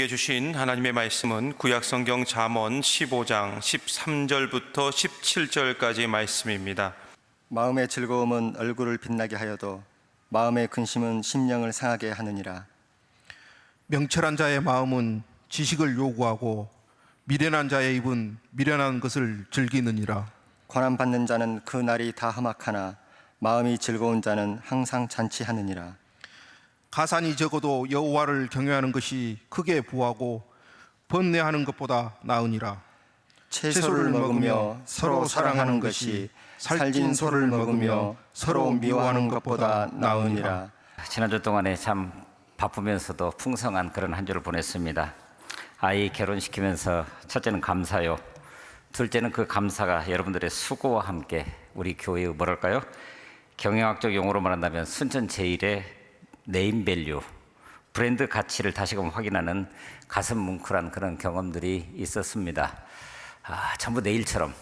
우리에게 주신 하나님의 말씀은 구약성경 잠언 15장 13절부터 17절까지 말씀입니다. 마음의 즐거움은 얼굴을 빛나게 하여도 마음의 근심은 심령을 상하게 하느니라. 명철한 자의 마음은 지식을 요구하고 미련한 자의 입은 미련한 것을 즐기느니라. 고난받는 자는 그 날이 다 험악하나 마음이 즐거운 자는 항상 잔치하느니라. 가산이 적어도 여호와를 경외하는 것이 크게 부하고 번뇌하는 것보다 나으니라. 채소를 먹으며 서로 사랑하는 것이 살진 소를 먹으며 서로 미워하는 것보다 나으니라. 지난주 동안에 참 바쁘면서도 풍성한 그런 한 주를 보냈습니다. 아이 결혼시키면서 첫째는 감사요, 둘째는 그 감사가 여러분들의 수고와 함께 우리 교회의 뭐랄까요, 경영학적 용어로 말한다면 순천제일의 네임밸류, 브랜드 가치를 다시금 확인하는 가슴 뭉클한 그런 경험들이 있었습니다. 전부 내 일처럼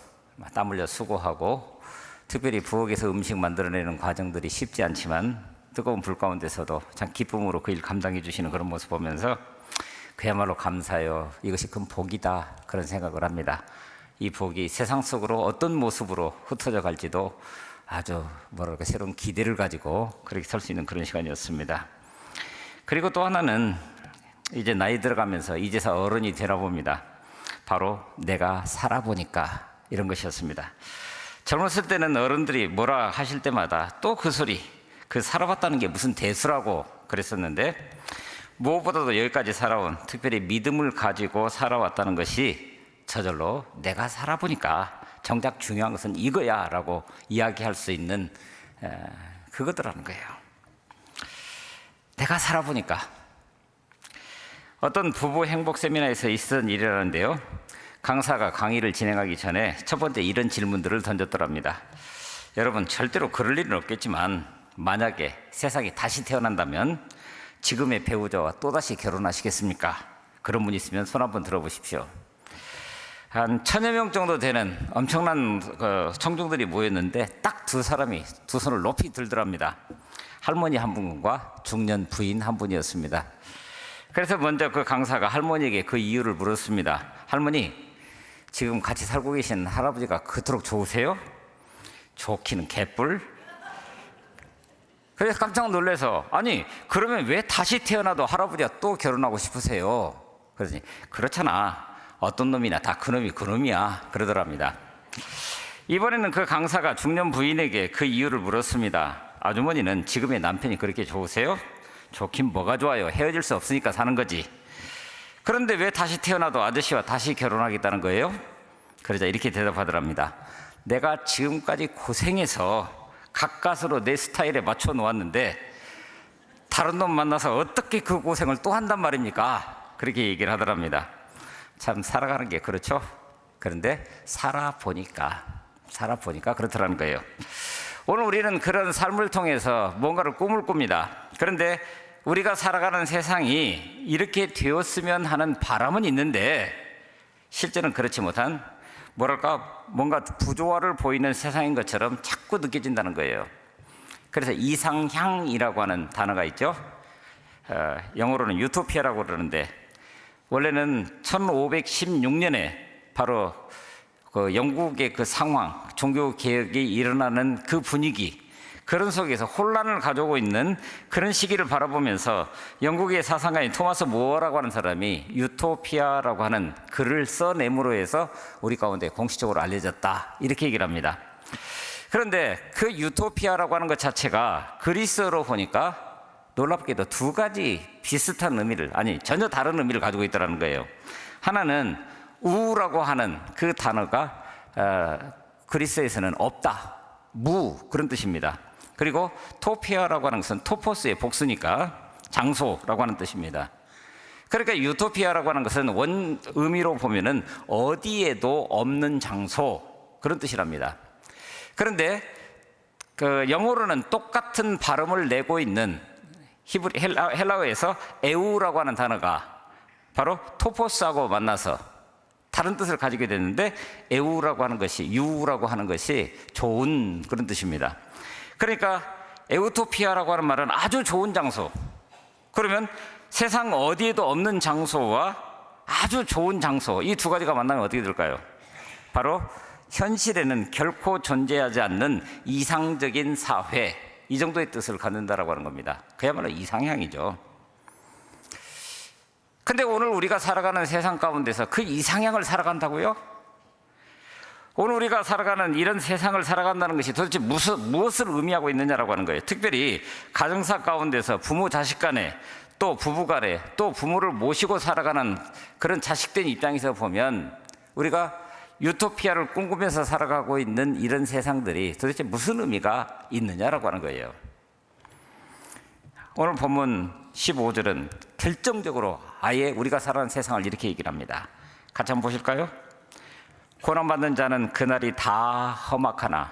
땀 흘려 수고하고, 특별히 부엌에서 음식 만들어내는 과정들이 쉽지 않지만 뜨거운 불 가운데서도 참 기쁨으로 그 일 감당해 주시는 그런 모습 보면서 그야말로 감사해요, 이것이 큰 복이다, 그런 생각을 합니다. 이 복이 세상 속으로 어떤 모습으로 흩어져 갈지도 아주 뭐랄까 새로운 기대를 가지고 그렇게 설 수 있는 그런 시간이었습니다. 그리고 또 하나는 이제 나이 들어가면서 이제서 어른이 되나 봅니다. 바로 내가 살아보니까 이런 것이었습니다. 젊었을 때는 어른들이 뭐라 하실 때마다 또 그 소리, 그 살아봤다는 게 무슨 대수라고 그랬었는데, 무엇보다도 여기까지 살아온, 특별히 믿음을 가지고 살아왔다는 것이 저절로 내가 살아보니까 정작 중요한 것은 이거야 라고 이야기할 수 있는 그거더라는 거예요. 내가 살아보니까. 어떤 부부 행복 세미나에서 있었던 일이라는데요, 강사가 강의를 진행하기 전에 첫 번째 이런 질문들을 던졌더랍니다. 여러분, 절대로 그럴 일은 없겠지만 만약에 세상에 다시 태어난다면 지금의 배우자와 또다시 결혼하시겠습니까? 그런 분 있으면 손 한번 들어보십시오. 한 1000여 명 정도 되는 엄청난 청중들이 모였는데 딱 두 사람이 두 손을 높이 들더랍니다. 할머니 한 분과 중년 부인 한 분이었습니다. 그래서 먼저 그 강사가 할머니에게 그 이유를 물었습니다. 할머니, 지금 같이 살고 계신 할아버지가 그토록 좋으세요? 좋기는 개뿔. 그래서 깜짝 놀라서, 아니 그러면 왜 다시 태어나도 할아버지와 또 결혼하고 싶으세요? 그러더니, 그렇잖아, 어떤 놈이나 다 그놈이 그놈이야, 그러더랍니다. 이번에는 그 강사가 중년 부인에게 그 이유를 물었습니다. 아주머니는 지금의 남편이 그렇게 좋으세요? 좋긴 뭐가 좋아요, 헤어질 수 없으니까 사는 거지. 그런데 왜 다시 태어나도 아저씨와 다시 결혼하겠다는 거예요? 그러자 이렇게 대답하더랍니다. 내가 지금까지 고생해서 가까스로 내 스타일에 맞춰 놓았는데 다른 놈 만나서 어떻게 그 고생을 또 한단 말입니까? 그렇게 얘기를 하더랍니다. 참 살아가는 게 그렇죠. 그런데 살아보니까 그렇더라는 거예요. 오늘 우리는 그런 삶을 통해서 뭔가를 꿈을 꿉니다. 그런데 우리가 살아가는 세상이 이렇게 되었으면 하는 바람은 있는데 실제는 그렇지 못한, 뭐랄까 뭔가 부조화를 보이는 세상인 것처럼 자꾸 느껴진다는 거예요. 그래서 이상향이라고 하는 단어가 있죠. 영어로는 유토피아라고 그러는데, 원래는 1516년에 바로 그 영국의 그 상황, 종교 개혁이 일어나는 그 분위기, 그런 속에서 혼란을 가져오고 있는 그런 시기를 바라보면서 영국의 사상가인 토마스 모어라고 하는 사람이 유토피아라고 하는 글을 써냄으로 해서 우리 가운데 공식적으로 알려졌다, 이렇게 얘기를 합니다. 그런데 그 유토피아라고 하는 것 자체가 그리스어로 보니까 놀랍게도 두 가지 비슷한 의미를, 아니 전혀 다른 의미를 가지고 있다는 거예요. 하나는 우라고 하는 그 단어가 그리스에서는 없다, 무, 그런 뜻입니다. 그리고 토피아라고 하는 것은 토포스의 복수니까 장소라고 하는 뜻입니다. 그러니까 유토피아라고 하는 것은 원 의미로 보면은 어디에도 없는 장소, 그런 뜻이랍니다. 그런데 그 영어로는 똑같은 발음을 내고 있는 헬라어에서 에우라고 하는 단어가 바로 토포스하고 만나서 다른 뜻을 가지게 됐는데, 에우라고 하는 것이, 유라고 하는 것이 좋은, 그런 뜻입니다. 그러니까 에우토피아라고 하는 말은 아주 좋은 장소. 그러면 세상 어디에도 없는 장소와 아주 좋은 장소, 이 두 가지가 만나면 어떻게 될까요? 바로 현실에는 결코 존재하지 않는 이상적인 사회, 이 정도의 뜻을 갖는다라고 하는 겁니다. 그야말로 이상향이죠. 근데 오늘 우리가 살아가는 세상 가운데서 그 이상향을 살아간다고요? 오늘 우리가 살아가는 이런 세상을 살아간다는 것이 도대체 무엇을 의미하고 있느냐라고 하는 거예요. 특별히 가정사 가운데서 부모 자식 간에, 또 부부 간에, 또 부모를 모시고 살아가는 그런 자식된 입장에서 보면 우리가 유토피아를 꿈꾸면서 살아가고 있는 이런 세상들이 도대체 무슨 의미가 있느냐라고 하는 거예요. 오늘 본문 15절은 결정적으로 아예 우리가 살아가는 세상을 이렇게 얘기를 합니다. 같이 한번 보실까요? 고난받는 자는 그날이 다 험악하나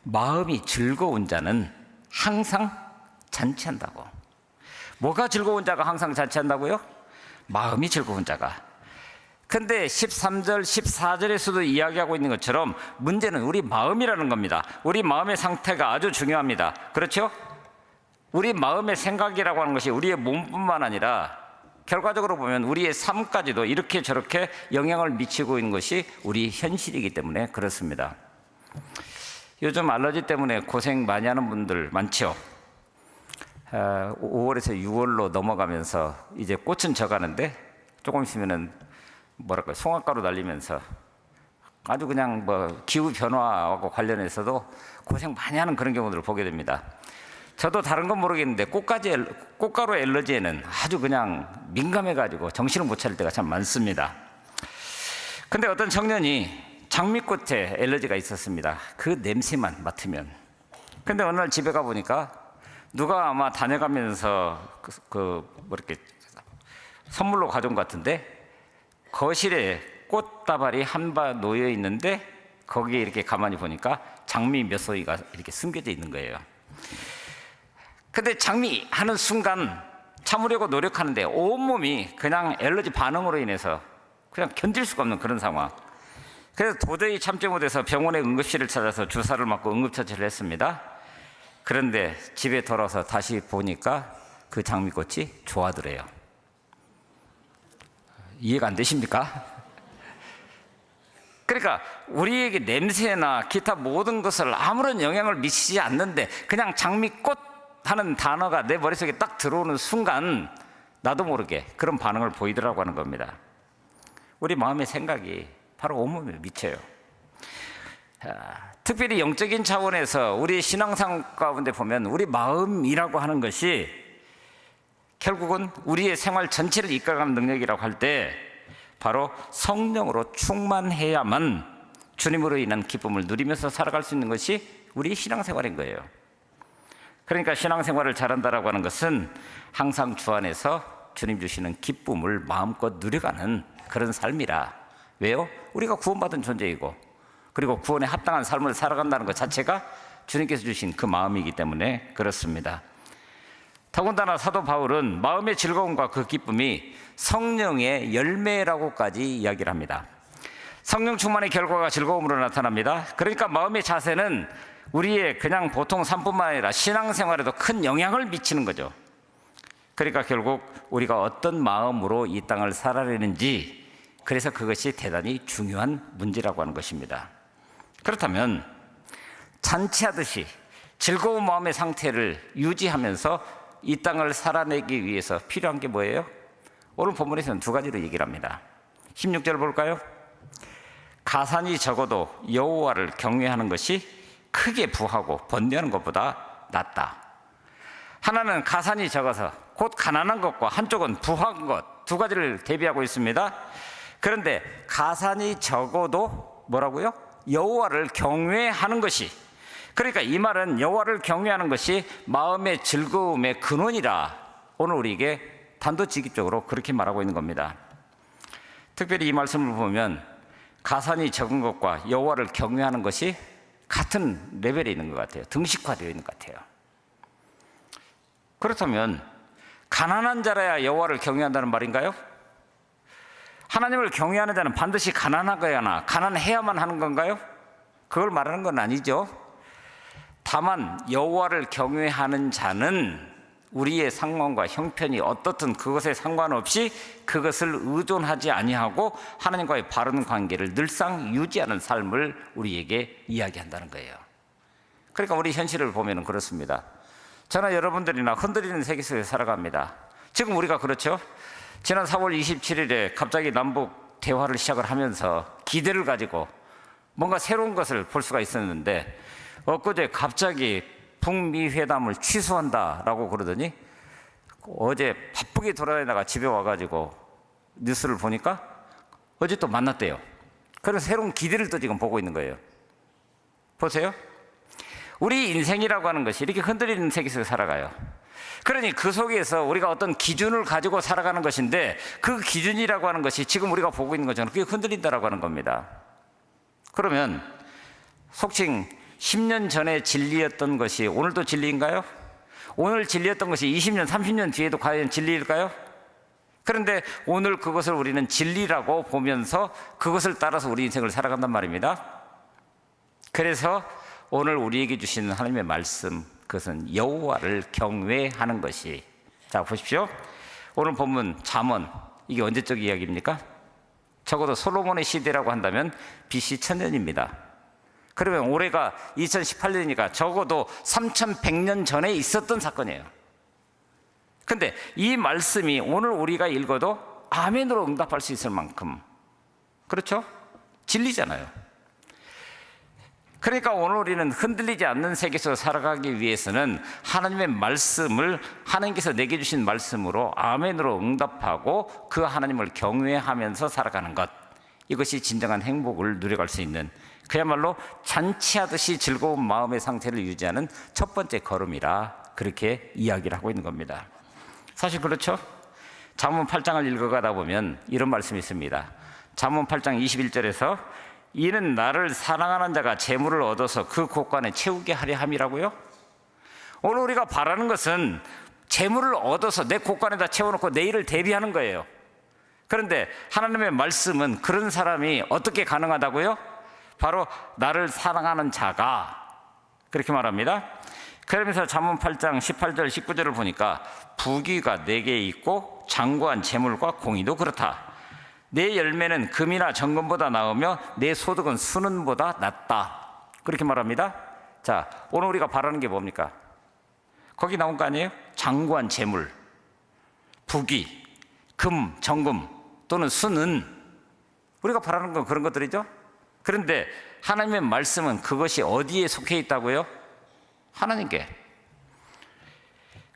마음이 즐거운 자는 항상 잔치한다고. 뭐가 즐거운 자가 항상 잔치한다고요? 마음이 즐거운 자가. 근데 13절, 14절에서도 이야기하고 있는 것처럼 문제는 우리 마음이라는 겁니다. 우리 마음의 상태가 아주 중요합니다. 그렇죠? 우리 마음의 생각이라고 하는 것이 우리의 몸뿐만 아니라 결과적으로 보면 우리의 삶까지도 이렇게 저렇게 영향을 미치고 있는 것이 우리 현실이기 때문에 그렇습니다. 요즘 알러지 때문에 고생 많이 하는 분들 많죠. 5월에서 6월로 넘어가면서 이제 꽃은 져가는데 조금 있으면은 뭐랄까 송화가루 날리면서 아주 그냥 뭐 기후 변화하고 관련해서도 고생 많이 하는 그런 경우들을 보게 됩니다. 저도 다른 건 모르겠는데 꽃가루 알러지에는 아주 그냥 민감해가지고 정신을 못 차릴 때가 참 많습니다. 근데 어떤 청년이 장미꽃에 알러지가 있었습니다. 그 냄새만 맡으면. 근데 어느 날 집에 가보니까 누가 아마 다녀가면서 뭐 이렇게 선물로 가져온 것 같은데 거실에 꽃다발이 한 바 놓여 있는데 거기에 이렇게 가만히 보니까 장미 몇 송이가 이렇게 숨겨져 있는 거예요. 근데 장미 하는 순간 참으려고 노력하는데 온몸이 그냥 알러지 반응으로 인해서 그냥 견딜 수가 없는 그런 상황. 그래서 도저히 참지 못해서 병원에 응급실을 찾아서 주사를 맞고 응급처치를 했습니다. 그런데 집에 돌아와서 다시 보니까 그 장미꽃이 좋아하더래요. 이해가 안 되십니까? 그러니까 우리에게 냄새나 기타 모든 것을 아무런 영향을 미치지 않는데 그냥 장미꽃 하는 단어가 내 머릿속에 딱 들어오는 순간 나도 모르게 그런 반응을 보이더라고 하는 겁니다. 우리 마음의 생각이 바로 온몸에 미쳐요. 특별히 영적인 차원에서 우리 신앙상 가운데 보면 우리 마음이라고 하는 것이 결국은 우리의 생활 전체를 이끌어가는 능력이라고 할 때 바로 성령으로 충만해야만 주님으로 인한 기쁨을 누리면서 살아갈 수 있는 것이 우리 신앙생활인 거예요. 그러니까 신앙생활을 잘한다라고 하는 것은 항상 주 안에서 주님 주시는 기쁨을 마음껏 누려가는 그런 삶이라. 왜요? 우리가 구원받은 존재이고 그리고 구원에 합당한 삶을 살아간다는 것 자체가 주님께서 주신 그 마음이기 때문에 그렇습니다. 더군다나 사도 바울은 마음의 즐거움과 그 기쁨이 성령의 열매라고까지 이야기를 합니다. 성령 충만의 결과가 즐거움으로 나타납니다. 그러니까 마음의 자세는 우리의 그냥 보통 삶뿐만 아니라 신앙생활에도 큰 영향을 미치는 거죠. 그러니까 결국 우리가 어떤 마음으로 이 땅을 살아내는지, 그래서 그것이 대단히 중요한 문제라고 하는 것입니다. 그렇다면 잔치하듯이 즐거운 마음의 상태를 유지하면서 이 땅을 살아내기 위해서 필요한 게 뭐예요? 오늘 본문에서는 두 가지로 얘기를 합니다. 16절 볼까요? 가산이 적어도 여호와를 경외하는 것이 크게 부하고 번뇌하는 것보다 낫다. 하나는 가산이 적어서 곧 가난한 것과 한쪽은 부한 것, 두 가지를 대비하고 있습니다. 그런데 가산이 적어도 뭐라고요? 여호와를 경외하는 것이, 그러니까 이 말은 여호와를 경외하는 것이 마음의 즐거움의 근원이라 오늘 우리에게 단도직입적으로 그렇게 말하고 있는 겁니다. 특별히 이 말씀을 보면 가산이 적은 것과 여호와를 경외하는 것이 같은 레벨에 있는 것 같아요. 등식화되어 있는 것 같아요. 그렇다면 가난한 자라야 여호와를 경외한다는 말인가요? 하나님을 경외하는 자는 반드시 가난하거나 가난해야만 하는 건가요? 그걸 말하는 건 아니죠. 다만 여호와를 경외하는 자는 우리의 상황과 형편이 어떻든 그것에 상관없이 그것을 의존하지 아니하고 하나님과의 바른 관계를 늘상 유지하는 삶을 우리에게 이야기한다는 거예요. 그러니까 우리 현실을 보면 그렇습니다. 저나 여러분들이나 흔들리는 세계 속에 살아갑니다. 지금 우리가 그렇죠. 지난 4월 27일에 갑자기 남북 대화를 시작을 하면서 기대를 가지고 뭔가 새로운 것을 볼 수가 있었는데 엊그제 갑자기 북미 회담을 취소한다라고 그러더니 어제 바쁘게 돌아다니다가 집에 와가지고 뉴스를 보니까 어제 또 만났대요. 그래서 새로운 기대를 또 지금 보고 있는 거예요. 보세요. 우리 인생이라고 하는 것이 이렇게 흔들리는 세계 속에 살아가요. 그러니 그 속에서 우리가 어떤 기준을 가지고 살아가는 것인데 그 기준이라고 하는 것이 지금 우리가 보고 있는 것처럼 그게 흔들린다라고 하는 겁니다. 그러면 속칭 10년 전에 진리였던 것이 오늘도 진리인가요? 오늘 진리였던 것이 20년, 30년 뒤에도 과연 진리일까요? 그런데 오늘 그것을 우리는 진리라고 보면서 그것을 따라서 우리 인생을 살아간단 말입니다. 그래서 오늘 우리에게 주시는 하나님의 말씀, 그것은 여호와를 경외하는 것이, 자 보십시오. 오늘 본문 잠언, 이게 언제적 이야기입니까? 적어도 솔로몬의 시대라고 한다면 BC 1000년입니다. 그러면 올해가 2018년이니까 적어도 3100년 전에 있었던 사건이에요. 근데 이 말씀이 오늘 우리가 읽어도 아멘으로 응답할 수 있을 만큼, 그렇죠? 진리잖아요. 그러니까 오늘 우리는 흔들리지 않는 세계 속에서 살아가기 위해서는 하나님의 말씀을, 하나님께서 내게 주신 말씀으로 아멘으로 응답하고 그 하나님을 경외하면서 살아가는 것, 이것이 진정한 행복을 누려갈 수 있는, 그야말로 잔치하듯이 즐거운 마음의 상태를 유지하는 첫 번째 걸음이라 그렇게 이야기를 하고 있는 겁니다. 사실 그렇죠? 잠언 8장을 읽어가다 보면 이런 말씀이 있습니다. 잠언 8장 21절에서 이는 나를 사랑하는 자가 재물을 얻어서 그 곳간에 채우게 하려 함이라고요? 오늘 우리가 바라는 것은 재물을 얻어서 내 곳간에다 채워놓고 내일을 대비하는 거예요. 그런데 하나님의 말씀은 그런 사람이 어떻게 가능하다고요? 바로 나를 사랑하는 자가, 그렇게 말합니다. 그러면서 잠언 8장 18절 19절을 보니까 부귀가 내게 있고 장구한 재물과 공의도 그렇다. 내 열매는 금이나 정금보다 나으며 내 소득은 순은보다 낫다, 그렇게 말합니다. 자, 오늘 우리가 바라는 게 뭡니까? 거기 나온 거 아니에요? 장구한 재물, 부귀, 금, 정금 또는 순은, 우리가 바라는 건 그런 것들이죠. 그런데 하나님의 말씀은 그것이 어디에 속해 있다고요? 하나님께.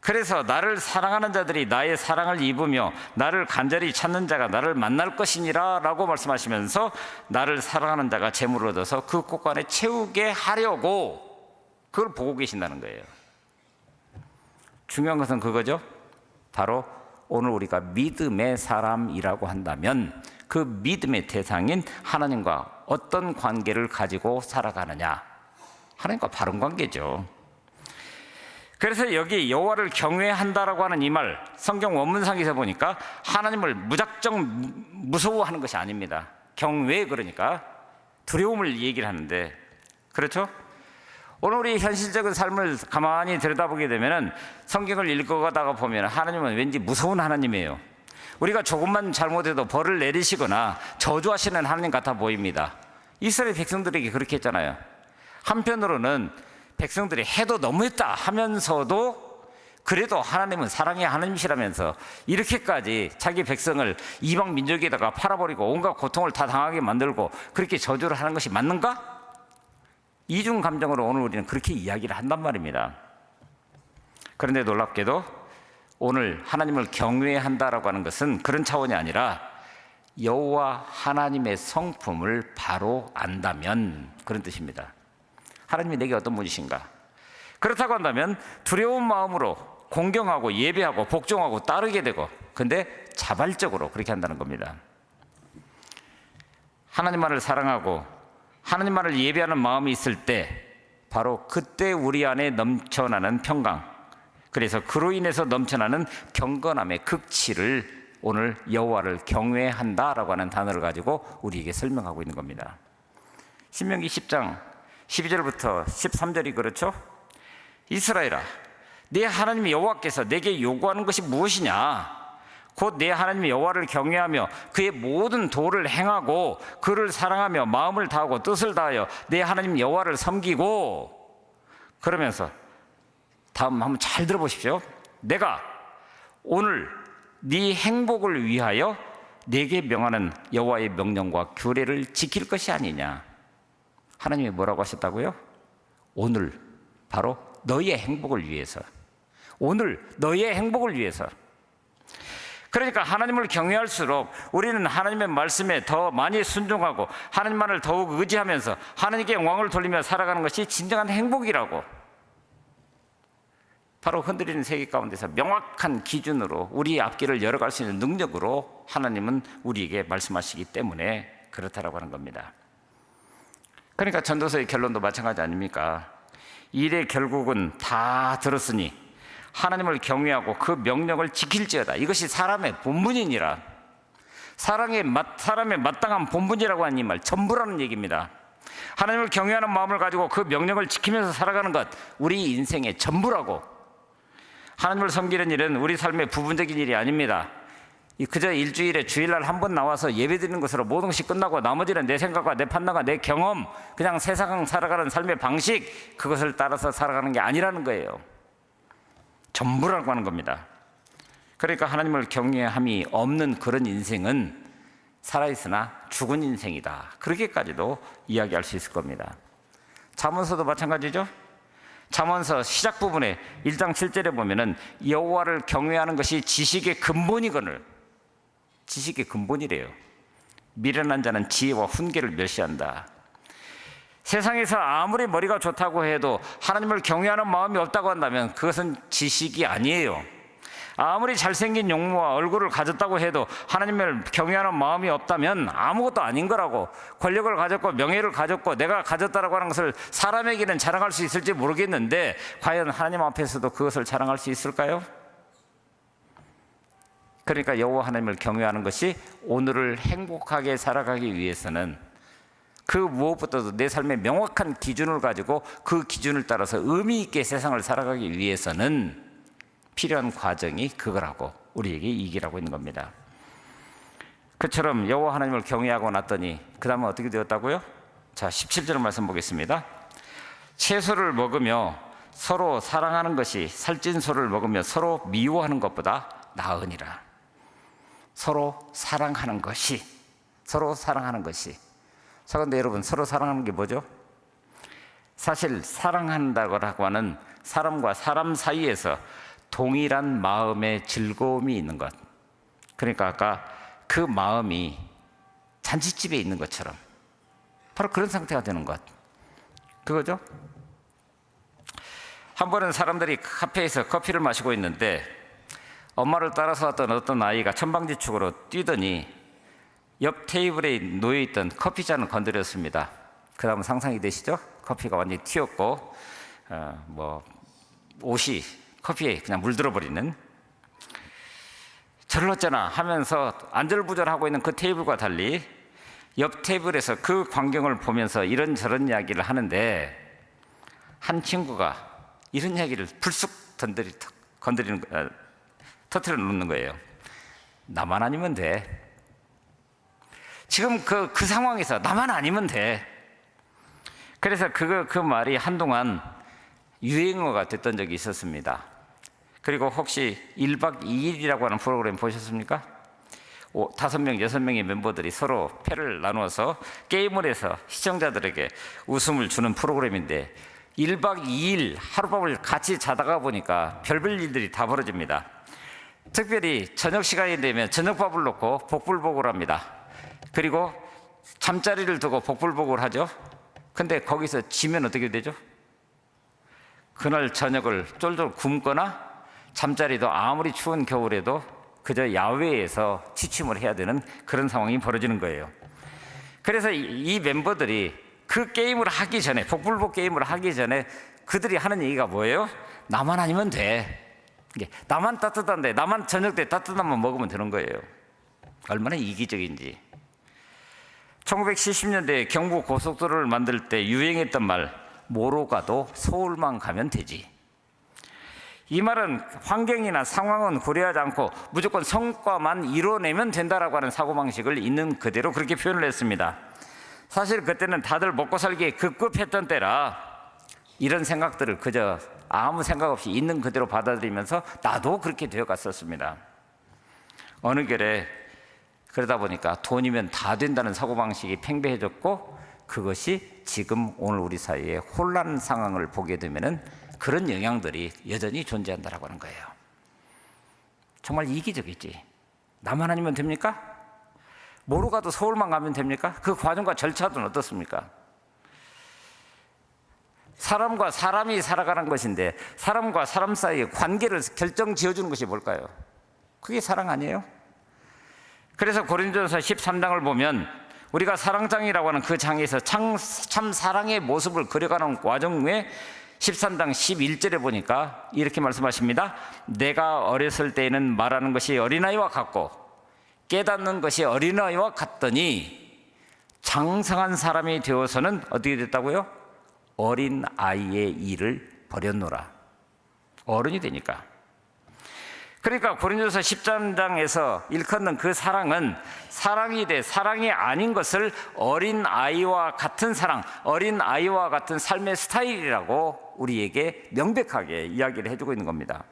그래서 나를 사랑하는 자들이 나의 사랑을 입으며 나를 간절히 찾는 자가 나를 만날 것이니라 라고 말씀하시면서 나를 사랑하는 자가 재물을 얻어서 그 곳간에 채우게 하려고 그걸 보고 계신다는 거예요. 중요한 것은 그거죠. 바로 오늘 우리가 믿음의 사람이라고 한다면 그 믿음의 대상인 하나님과 어떤 관계를 가지고 살아가느냐, 하나님과 바른 관계죠. 그래서 여기 여호와를 경외한다라고 하는 이 말, 성경 원문상에서 보니까 하나님을 무작정 무서워하는 것이 아닙니다. 경외, 그러니까 두려움을 얘기를 하는데, 그렇죠? 오늘 우리 현실적인 삶을 가만히 들여다보게 되면 성경을 읽어가다가 보면 하나님은 왠지 무서운 하나님이에요. 우리가 조금만 잘못해도 벌을 내리시거나 저주하시는 하나님 같아 보입니다. 이스라엘 백성들에게 그렇게 했잖아요. 한편으로는 백성들이 해도 너무했다 하면서도 그래도 하나님은 사랑의 하나님이시라면서 이렇게까지 자기 백성을 이방 민족에다가 팔아버리고 온갖 고통을 다 당하게 만들고 그렇게 저주를 하는 것이 맞는가? 이중 감정으로 오늘 우리는 그렇게 이야기를 한단 말입니다. 그런데 놀랍게도 오늘 하나님을 경외한다라고 하는 것은 그런 차원이 아니라 여호와 하나님의 성품을 바로 안다면, 그런 뜻입니다. 하나님이 내게 어떤 분이신가? 그렇다고 한다면 두려운 마음으로 공경하고 예배하고 복종하고 따르게 되고, 근데 자발적으로 그렇게 한다는 겁니다. 하나님만을 사랑하고 하나님만을 예배하는 마음이 있을 때 바로 그때 우리 안에 넘쳐나는 평강, 그래서 그로 인해서 넘쳐나는 경건함의 극치를 오늘 여호와를 경외한다라고 하는 단어를 가지고 우리에게 설명하고 있는 겁니다. 신명기 10장 12절부터 13절이 그렇죠? 이스라엘아, 내 하나님 여호와께서 내게 요구하는 것이 무엇이냐? 곧 내 하나님 여호와를 경외하며 그의 모든 도를 행하고 그를 사랑하며 마음을 다하고 뜻을 다하여 내 하나님 여호와를 섬기고, 그러면서 다음 한번 잘 들어보십시오. 내가 오늘 네 행복을 위하여 내게 명하는 여호와의 명령과 규례를 지킬 것이 아니냐. 하나님이 뭐라고 하셨다고요? 오늘 바로 너희의 행복을 위해서, 오늘 너희의 행복을 위해서. 그러니까 하나님을 경외할수록 우리는 하나님의 말씀에 더 많이 순종하고 하나님만을 더욱 의지하면서 하나님께 영광을 돌리며 살아가는 것이 진정한 행복이라고. 바로 흔들리는 세계 가운데서 명확한 기준으로 우리의 앞길을 열어갈 수 있는 능력으로 하나님은 우리에게 말씀하시기 때문에 그렇다라고 하는 겁니다. 그러니까 전도서의 결론도 마찬가지 아닙니까? 일의 결국은 다 들었으니 하나님을 경외하고 그 명령을 지킬지어다. 이것이 사람의 본분이니라. 사람의 마땅한 본분이라고 하는 이 말 전부라는 얘기입니다. 하나님을 경외하는 마음을 가지고 그 명령을 지키면서 살아가는 것, 우리 인생의 전부라고. 하나님을 섬기는 일은 우리 삶의 부분적인 일이 아닙니다. 그저 일주일에 주일날 한 번 나와서 예배드리는 것으로 모든 것이 끝나고 나머지는 내 생각과 내 판단과 내 경험, 그냥 세상 살아가는 삶의 방식, 그것을 따라서 살아가는 게 아니라는 거예요. 전부라고 하는 겁니다. 그러니까 하나님을 경외함이 없는 그런 인생은 살아있으나 죽은 인생이다. 그렇게까지도 이야기할 수 있을 겁니다. 잠언서도 마찬가지죠. 잠언서 시작 부분에 1장 7절에 보면은 여호와를 경외하는 것이 지식의 근본이거늘, 지식의 근본이래요. 미련한 자는 지혜와 훈계를 멸시한다. 세상에서 아무리 머리가 좋다고 해도 하나님을 경외하는 마음이 없다고 한다면 그것은 지식이 아니에요. 아무리 잘생긴 용모와 얼굴을 가졌다고 해도 하나님을 경외하는 마음이 없다면 아무것도 아닌 거라고. 권력을 가졌고 명예를 가졌고 내가 가졌다라고 하는 것을 사람에게는 자랑할 수 있을지 모르겠는데 과연 하나님 앞에서도 그것을 자랑할 수 있을까요? 그러니까 여호와 하나님을 경외하는 것이 오늘을 행복하게 살아가기 위해서는 그 무엇보다도 내 삶의 명확한 기준을 가지고 그 기준을 따라서 의미 있게 세상을 살아가기 위해서는 필요한 과정이 그거라고, 우리에게 이기라고 있는 겁니다. 그처럼 여호와 하나님을 경외하고 났더니 그 다음에 어떻게 되었다고요? 자, 17절 말씀 보겠습니다. 채소를 먹으며 서로 사랑하는 것이 살찐 소를 먹으며 서로 미워하는 것보다 나으니라. 서로 사랑하는 것이, 서로 사랑하는 것이. 그런데 여러분, 서로 사랑하는 게 뭐죠? 사실 사랑한다고 하는 사람과 사람 사이에서 동일한 마음의 즐거움이 있는 것. 그러니까 아까 그 마음이 잔치집에 있는 것처럼 바로 그런 상태가 되는 것, 그거죠. 한 번은 사람들이 카페에서 커피를 마시고 있는데 엄마를 따라서 왔던 어떤 아이가 천방지축으로 뛰더니 옆 테이블에 놓여있던 커피잔을 건드렸습니다. 그 다음은 상상이 되시죠? 커피가 완전히 튀었고 옷이 커피에 그냥 물들어버리는, 저를 어쩌나 하면서 안절부절하고 있는 그 테이블과 달리 옆 테이블에서 그 광경을 보면서 이런저런 이야기를 하는데 한 친구가 이런 이야기를 불쑥 터뜨려 놓는 거예요. 나만 아니면 돼. 지금 그 상황에서 나만 아니면 돼. 그래서 그 말이 한동안 유행어가 됐던 적이 있었습니다. 그리고 혹시 1박 2일이라고 하는 프로그램 보셨습니까? 5명, 6명의 멤버들이 서로 패를 나누어서 게임을 해서 시청자들에게 웃음을 주는 프로그램인데 1박 2일 하룻밤을 같이 자다가 보니까 별별 일들이 다 벌어집니다. 특별히 저녁 시간이 되면 저녁밥을 놓고 복불복을 합니다. 그리고 잠자리를 두고 복불복을 하죠. 근데 거기서 지면 어떻게 되죠? 그날 저녁을 쫄쫄 굶거나 잠자리도 아무리 추운 겨울에도 그저 야외에서 취침을 해야 되는 그런 상황이 벌어지는 거예요. 그래서 이 멤버들이 그 게임을 하기 전에, 복불복 게임을 하기 전에 그들이 하는 얘기가 뭐예요? 나만 아니면 돼. 나만 따뜻한데, 나만 저녁 때 따뜻한 만 먹으면 되는 거예요. 얼마나 이기적인지. 1970년대에 경부 고속도로를 만들 때 유행했던 말, 뭐로 가도 서울만 가면 되지. 이 말은 환경이나 상황은 고려하지 않고 무조건 성과만 이뤄내면 된다라고 하는 사고방식을 있는 그대로 그렇게 표현을 했습니다. 사실 그때는 다들 먹고 살기에 급급했던 때라 이런 생각들을 그저 아무 생각 없이 있는 그대로 받아들이면서 나도 그렇게 되어갔었습니다. 어느 결에 그러다 보니까 돈이면 다 된다는 사고방식이 팽배해졌고, 그것이 지금 오늘 우리 사회의 혼란 상황을 보게 되면은 그런 영향들이 여전히 존재한다라고 하는 거예요. 정말 이기적이지. 나만 아니면 됩니까? 뭐로 가도 서울만 가면 됩니까? 그 과정과 절차는 어떻습니까? 사람과 사람이 살아가는 것인데 사람과 사람 사이의 관계를 결정 지어주는 것이 뭘까요? 그게 사랑 아니에요? 그래서 고린도전서 13장을 보면 우리가 사랑장이라고 하는 그 장에서 참 사랑의 모습을 그려가는 과정 후에 13장 11절에 보니까 이렇게 말씀하십니다. 내가 어렸을 때에는 말하는 것이 어린아이와 같고 깨닫는 것이 어린아이와 같더니 장성한 사람이 되어서는 어떻게 됐다고요? 어린아이의 일을 버렸노라. 어른이 되니까. 그러니까 고린도서 13장에서 일컫는 그 사랑은 사랑이 돼 사랑이 아닌 것을 어린아이와 같은 사랑, 어린아이와 같은 삶의 스타일이라고 우리에게 명백하게 이야기를 해주고 있는 겁니다.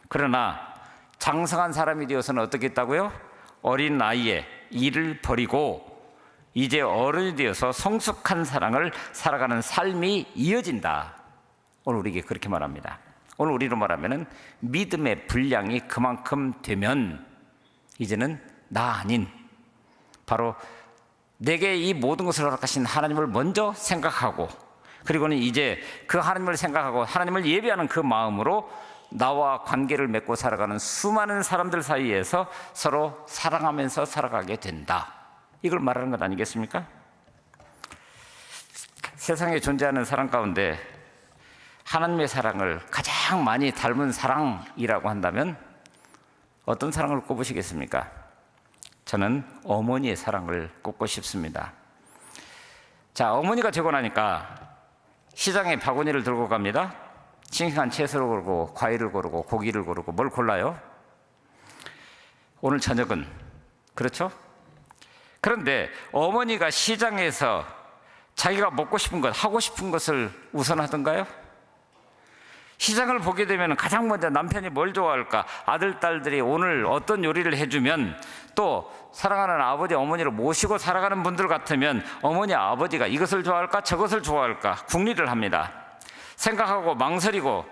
그러나 장성한 사람이 되어서는 어떻게 했다고요? 어린아이의 일을 버리고 이제 어른이 되어서 성숙한 사랑을 살아가는 삶이 이어진다. 오늘 우리에게 그렇게 말합니다. 오늘 우리로 말하면 믿음의 분량이 그만큼 되면 이제는 나 아닌 바로 내게 이 모든 것을 허락하신 하나님을 먼저 생각하고, 그리고는 이제 그 하나님을 생각하고 하나님을 예배하는 그 마음으로 나와 관계를 맺고 살아가는 수많은 사람들 사이에서 서로 사랑하면서 살아가게 된다. 이걸 말하는 것 아니겠습니까? 세상에 존재하는 사랑 가운데 하나님의 사랑을 가장 많이 닮은 사랑이라고 한다면 어떤 사랑을 꼽으시겠습니까? 저는 어머니의 사랑을 꼽고 싶습니다. 자, 어머니가 되고 나니까 시장에 바구니를 들고 갑니다. 싱싱한 채소를 고르고 과일을 고르고 고기를 고르고 뭘 골라요? 오늘 저녁은 그렇죠? 그런데 어머니가 시장에서 자기가 먹고 싶은 것, 하고 싶은 것을 우선하던가요? 시장을 보게 되면 가장 먼저 남편이 뭘 좋아할까? 아들, 딸들이 오늘 어떤 요리를 해주면, 또 사랑하는 아버지, 어머니를 모시고 살아가는 분들 같으면 어머니, 아버지가 이것을 좋아할까? 저것을 좋아할까? 궁리를 합니다. 생각하고 망설이고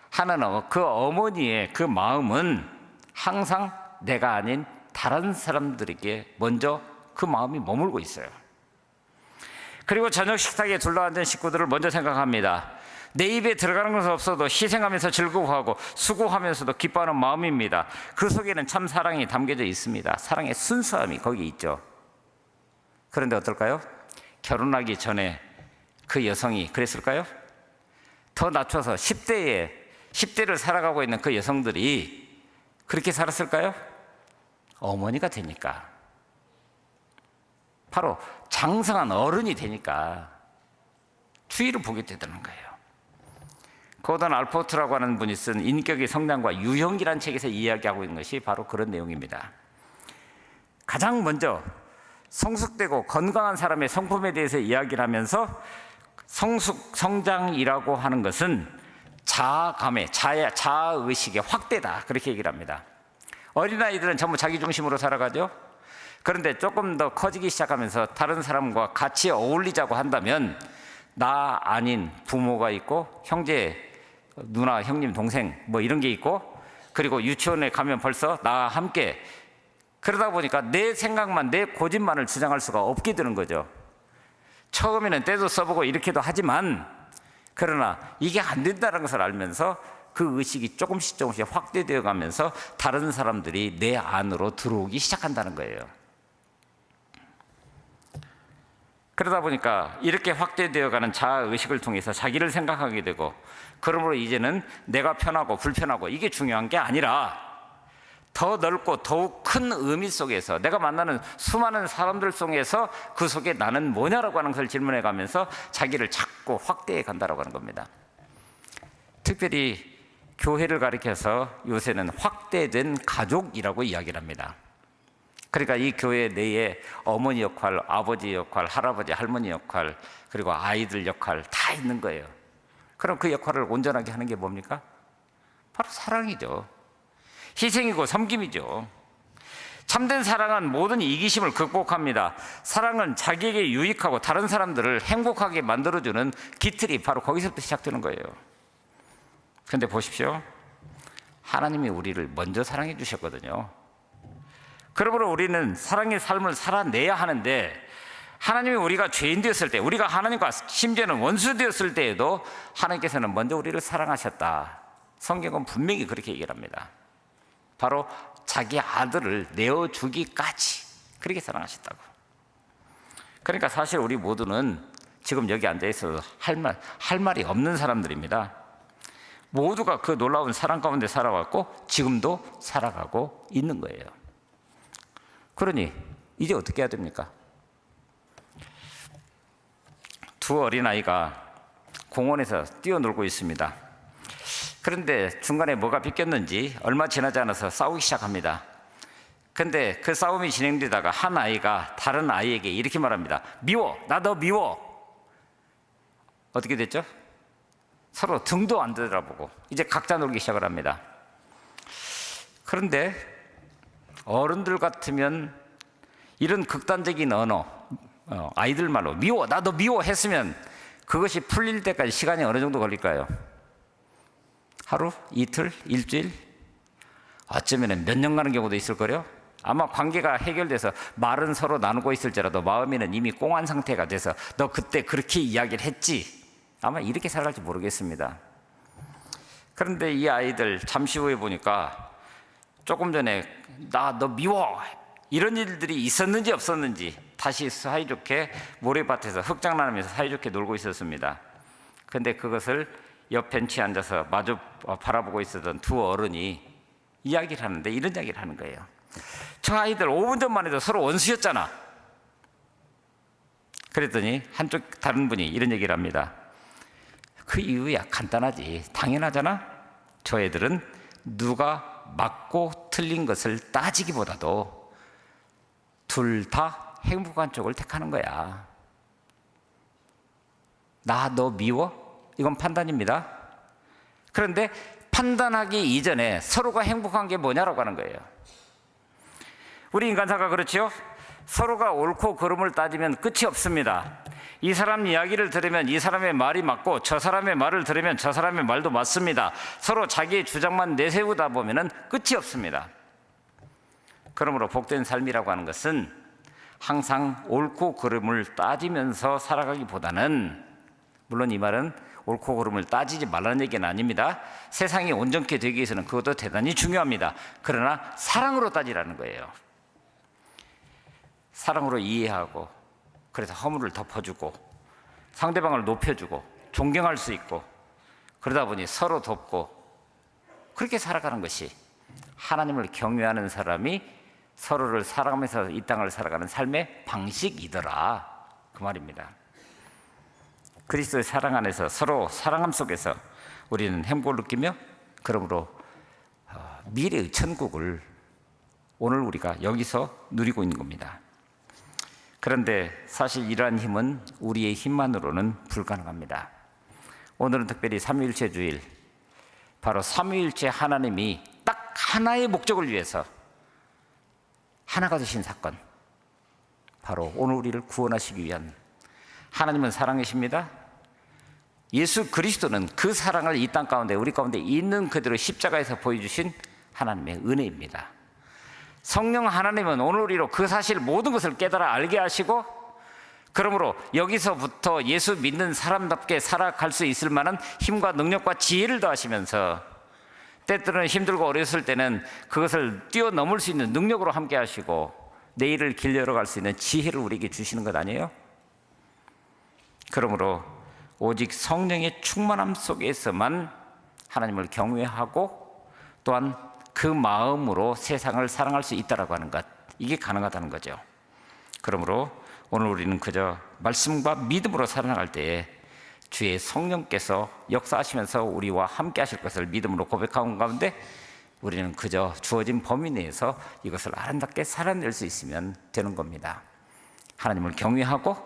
하는 그 어머니의 그 마음은 항상 내가 아닌 다른 사람들에게 먼저 그 마음이 머물고 있어요. 그리고 저녁 식탁에 둘러앉은 식구들을 먼저 생각합니다. 내 입에 들어가는 것은 없어도 희생하면서 즐거워하고 수고하면서도 기뻐하는 마음입니다. 그 속에는 참 사랑이 담겨져 있습니다. 사랑의 순수함이 거기 있죠. 그런데 어떨까요? 결혼하기 전에 그 여성이 그랬을까요? 더 낮춰서 10대를 살아가고 있는 그 여성들이 그렇게 살았을까요? 어머니가 되니까, 바로 장성한 어른이 되니까 추위를 보게 되는 거예요. 고던 알포트라고 하는 분이 쓴 인격의 성장과 유형이라는 책에서 이야기하고 있는 것이 바로 그런 내용입니다. 가장 먼저 성숙되고 건강한 사람의 성품에 대해서 이야기를 하면서 성장이라고 하는 것은 자아감의 자아의식의 확대다, 그렇게 얘기를 합니다. 어린아이들은 전부 자기 중심으로 살아가죠. 그런데 조금 더 커지기 시작하면서 다른 사람과 같이 어울리자고 한다면 나 아닌 부모가 있고 형제, 누나, 형님, 동생 뭐 이런 게 있고, 그리고 유치원에 가면 벌써 나와 함께, 그러다 보니까 내 생각만, 내 고집만을 주장할 수가 없게 되는 거죠. 처음에는 때도 써보고 이렇게도 하지만, 그러나 이게 안 된다는 것을 알면서 그 의식이 조금씩 확대되어 가면서 다른 사람들이 내 안으로 들어오기 시작한다는 거예요. 그러다 보니까 이렇게 확대되어 가는 자아의식을 통해서 자기를 생각하게 되고, 그러므로 이제는 내가 편하고 불편하고 이게 중요한 게 아니라 더 넓고 더욱 큰 의미 속에서 내가 만나는 수많은 사람들 속에서 그 속에 나는 뭐냐라고 하는 것을 질문해 가면서 자기를 자꾸 확대해 간다라고 하는 겁니다. 특별히 교회를 가리켜서 요새는 확대된 가족이라고 이야기를 합니다. 그러니까 이 교회 내에 어머니 역할, 아버지 역할, 할아버지, 할머니 역할, 그리고 아이들 역할 다 있는 거예요. 그럼 그 역할을 온전하게 하는 게 뭡니까? 바로 사랑이죠. 희생이고 섬김이죠. 참된 사랑은 모든 이기심을 극복합니다. 사랑은 자기에게 유익하고 다른 사람들을 행복하게 만들어주는 기틀이 바로 거기서부터 시작되는 거예요. 그런데 보십시오. 하나님이 우리를 먼저 사랑해 주셨거든요. 그러므로 우리는 사랑의 삶을 살아내야 하는데, 하나님이 우리가 죄인 되었을 때, 우리가 하나님과 심지어는 원수 되었을 때에도 하나님께서는 먼저 우리를 사랑하셨다. 성경은 분명히 그렇게 얘기를 합니다. 바로 자기 아들을 내어주기까지 그렇게 사랑하셨다고. 그러니까 사실 우리 모두는 지금 여기 앉아 있어도 할 말이 없는 사람들입니다. 모두가 그 놀라운 사랑 가운데 살아왔고 지금도 살아가고 있는 거예요. 그러니 이제 어떻게 해야 됩니까? 두 어린아이가 공원에서 뛰어놀고 있습니다. 그런데 중간에 뭐가 빗겼는지 얼마 지나지 않아서 싸우기 시작합니다. 근데 그 싸움이 진행되다가 한 아이가 다른 아이에게 이렇게 말합니다. 미워, 나 너 미워. 어떻게 됐죠? 서로 등도 안 들어보고 이제 각자 놀기 시작을 합니다. 그런데 어른들 같으면 이런 극단적인 언어, 아이들 말로 미워, 나 너 미워 했으면 그것이 풀릴 때까지 시간이 어느 정도 걸릴까요? 하루, 이틀, 일주일, 어쩌면 몇 년 가는 경우도 있을 거요. 아마 관계가 해결돼서 말은 서로 나누고 있을지라도 마음에는 이미 꽁한 상태가 돼서 너 그때 그렇게 이야기를 했지, 아마 이렇게 살아갈지 모르겠습니다. 그런데 이 아이들 잠시 후에 보니까 조금 전에 나 너 미워 이런 일들이 있었는지 없었는지 다시 사이좋게 모래밭에서 흙장난하면서 사이좋게 놀고 있었습니다. 그런데 그것을 옆 벤치에 앉아서 마주 바라보고 있었던 두 어른이 이야기를 하는데 이런 이야기를 하는 거예요. 저 아이들 5분 전만 해도 서로 원수였잖아. 그랬더니 한쪽 다른 분이 이런 얘기를 합니다. 그 이유야 간단하지. 당연하잖아. 저 애들은 누가 맞고 틀린 것을 따지기보다도 둘 다 행복한 쪽을 택하는 거야. 나 너 미워? 이건 판단입니다. 그런데 판단하기 이전에 서로가 행복한 게 뭐냐라고 하는 거예요. 우리 인간사가 그렇지요? 서로가 옳고 그름을 따지면 끝이 없습니다. 이 사람 이야기를 들으면 이 사람의 말이 맞고 저 사람의 말을 들으면 저 사람의 말도 맞습니다. 서로 자기의 주장만 내세우다 보면 끝이 없습니다. 그러므로 복된 삶이라고 하는 것은 항상 옳고 그름을 따지면서 살아가기보다는, 물론 이 말은 옳고 그름을 따지지 말라는 얘기는 아닙니다. 세상이 온전케 되기 위해서는 그것도 대단히 중요합니다. 그러나 사랑으로 따지라는 거예요. 사랑으로 이해하고, 그래서 허물을 덮어주고 상대방을 높여주고 존경할 수 있고, 그러다 보니 서로 돕고 그렇게 살아가는 것이 하나님을 경외하는 사람이 서로를 사랑하면서 이 땅을 살아가는 삶의 방식이더라, 그 말입니다. 그리스도의 사랑 안에서 서로 사랑함 속에서 우리는 행복을 느끼며, 그러므로 미래의 천국을 오늘 우리가 여기서 누리고 있는 겁니다. 그런데 사실 이러한 힘은 우리의 힘만으로는 불가능합니다. 오늘은 특별히 삼위일체 주일, 바로 삼위일체 하나님이 딱 하나의 목적을 위해서 하나가 되신 사건, 바로 오늘 우리를 구원하시기 위한, 하나님은 사랑이십니다. 예수 그리스도는 그 사랑을 이 땅 가운데 우리 가운데 있는 그대로 십자가에서 보여주신 하나님의 은혜입니다. 성령 하나님은 오늘 우리로 그 사실 모든 것을 깨달아 알게 하시고, 그러므로 여기서부터 예수 믿는 사람답게 살아갈 수 있을 만한 힘과 능력과 지혜를 더하시면서, 때때로는 힘들고 어려웠을 때는 그것을 뛰어넘을 수 있는 능력으로 함께 하시고, 내일을 길 열어갈 수 있는 지혜를 우리에게 주시는 것 아니에요? 그러므로 오직 성령의 충만함 속에서만 하나님을 경외하고 또한 그 마음으로 세상을 사랑할 수 있다라고 하는 것, 이게 가능하다는 거죠. 그러므로 오늘 우리는 그저 말씀과 믿음으로 살아나갈 때에 주의 성령께서 역사하시면서 우리와 함께 하실 것을 믿음으로 고백하는 가운데 우리는 그저 주어진 범위 내에서 이것을 아름답게 살아낼 수 있으면 되는 겁니다. 하나님을 경외하고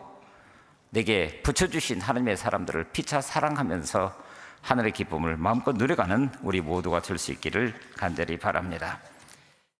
내게 붙여주신 하나님의 사람들을 피차 사랑하면서 하늘의 기쁨을 마음껏 누려가는 우리 모두가 될 수 있기를 간절히 바랍니다.